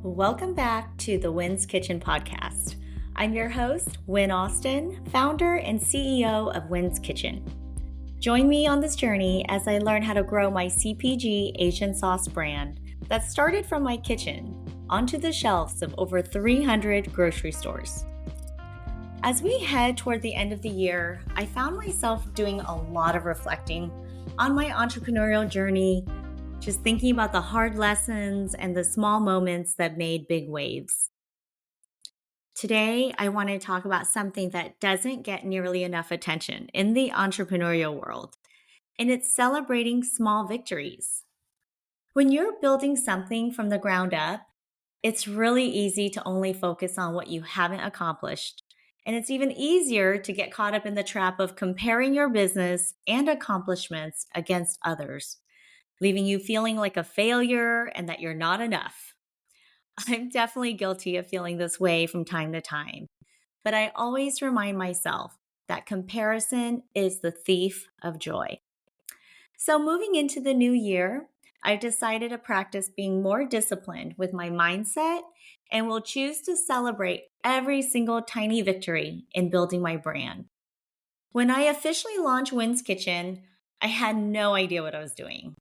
Welcome back to the Wynn's Kitchen podcast. I'm your host, Wynn Austin, founder and CEO of Wynn's Kitchen. Join me on this journey as I learn how to grow my CPG Asian sauce brand that started from my kitchen onto the shelves of over 300 grocery stores. As we head toward the end of the year, I found myself doing a lot of reflecting on my entrepreneurial journey, just thinking about the hard lessons and the small moments that made big waves. Today, I want to talk about something that doesn't get nearly enough attention in the entrepreneurial world, and it's celebrating small victories. When you're building something from the ground up, it's really easy to only focus on what you haven't accomplished. And it's even easier to get caught up in the trap of comparing your business and accomplishments against others, leaving you feeling like a failure and that you're not enough. I'm definitely guilty of feeling this way from time to time, but I always remind myself that comparison is the thief of joy. So moving into the new year, I've decided to practice being more disciplined with my mindset and will choose to celebrate every single tiny victory in building my brand. When I officially launched Wynn's Kitchen, I had no idea what I was doing.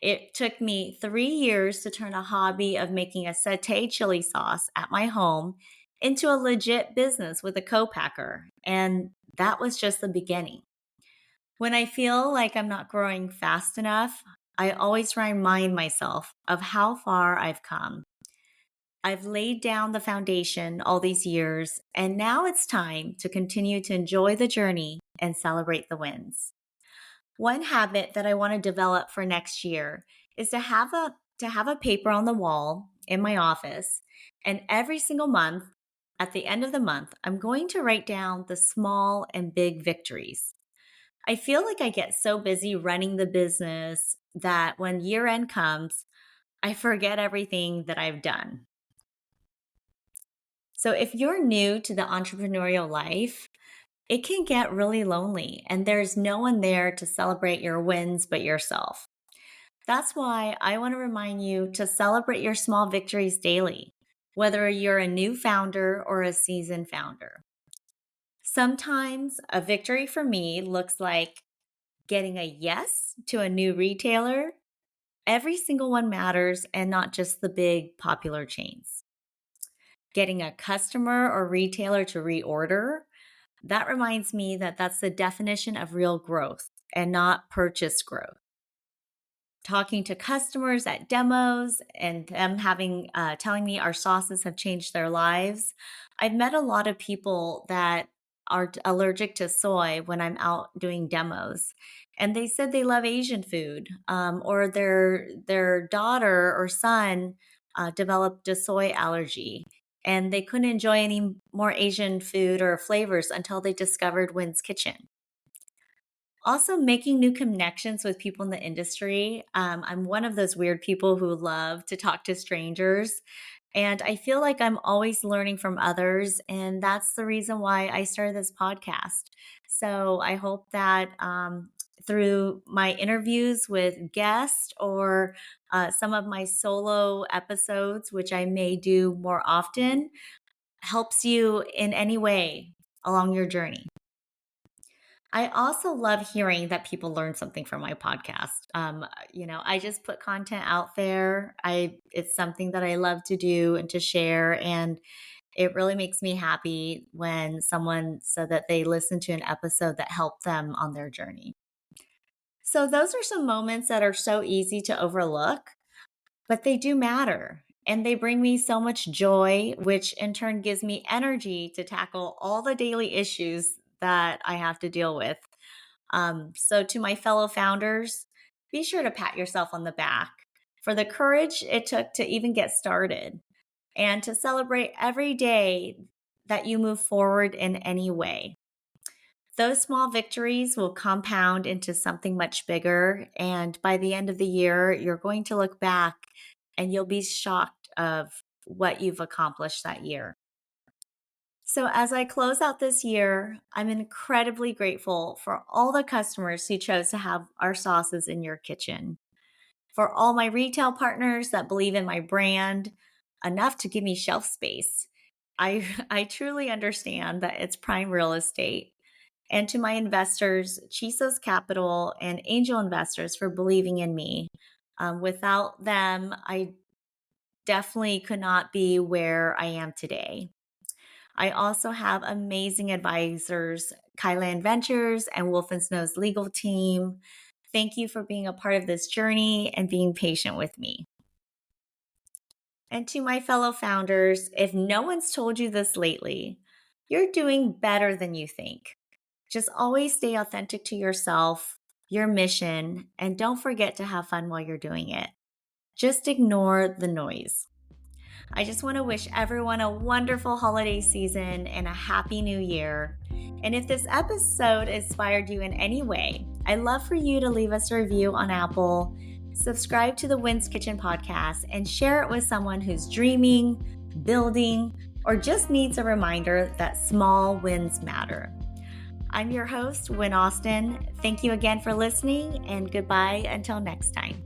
It took me 3 years to turn a hobby of making a satay chili sauce at my home into a legit business with a co-packer, and that was just the beginning. When I feel like I'm not growing fast enough, I always remind myself of how far I've come. I've laid down the foundation all these years, and now it's time to continue to enjoy the journey and celebrate the wins. One habit that I want to develop for next year is to have a paper on the wall in my office, and every single month, at the end of the month, I'm going to write down the small and big victories. I feel like I get so busy running the business that when year end comes, I forget everything that I've done. So if you're new to the entrepreneurial life, it can get really lonely and there's no one there to celebrate your wins but yourself. That's why I want to remind you to celebrate your small victories daily, whether you're a new founder or a seasoned founder. Sometimes a victory for me looks like getting a yes to a new retailer. Every single one matters and not just the big popular chains. Getting a customer or retailer to reorder, that reminds me that that's the definition of real growth and not purchase growth. Talking to customers at demos and them telling me our sauces have changed their lives. I've met a lot of people that are allergic to soy when I'm out doing demos, and they said they love Asian food, or their daughter or son developed a soy allergy, and they couldn't enjoy any more Asian food or flavors until they discovered Wynn's Kitchen. Also, making new connections with people in the industry. I'm one of those weird people who love to talk to strangers. And I feel like I'm always learning from others. And that's the reason why I started this podcast. So I hope that through my interviews with guests or some of my solo episodes, which I may do more often, helps you in any way along your journey. I also love hearing that people learn something from my podcast. I just put content out there. It's something that I love to do and to share, and it really makes me happy when someone said that they listened to an episode that helped them on their journey. So those are some moments that are so easy to overlook, but they do matter. And they bring me so much joy, which in turn gives me energy to tackle all the daily issues that I have to deal with. So, to my fellow founders, be sure to pat yourself on the back for the courage it took to even get started and to celebrate every day that you move forward in any way. Those small victories will compound into something much bigger. And by the end of the year, you're going to look back and you'll be shocked of what you've accomplished that year. So as I close out this year, I'm incredibly grateful for all the customers who chose to have our sauces in your kitchen, for all my retail partners that believe in my brand, enough to give me shelf space. I truly understand that it's prime real estate. And to my investors, Chisos Capital and angel investors for believing in me. Without them, I definitely could not be where I am today. I also have amazing advisors, Kylan Ventures and Wolf and Snow's legal team. Thank you for being a part of this journey and being patient with me. And to my fellow founders, if no one's told you this lately, you're doing better than you think. Just always stay authentic to yourself, your mission, and don't forget to have fun while you're doing it. Just ignore the noise. I just want to wish everyone a wonderful holiday season and a happy new year. And if this episode inspired you in any way, I'd love for you to leave us a review on Apple, subscribe to the Wynn's Kitchen podcast, and share it with someone who's dreaming, building, or just needs a reminder that small wins matter. I'm your host, Wynn Austin. Thank you again for listening, and goodbye until next time.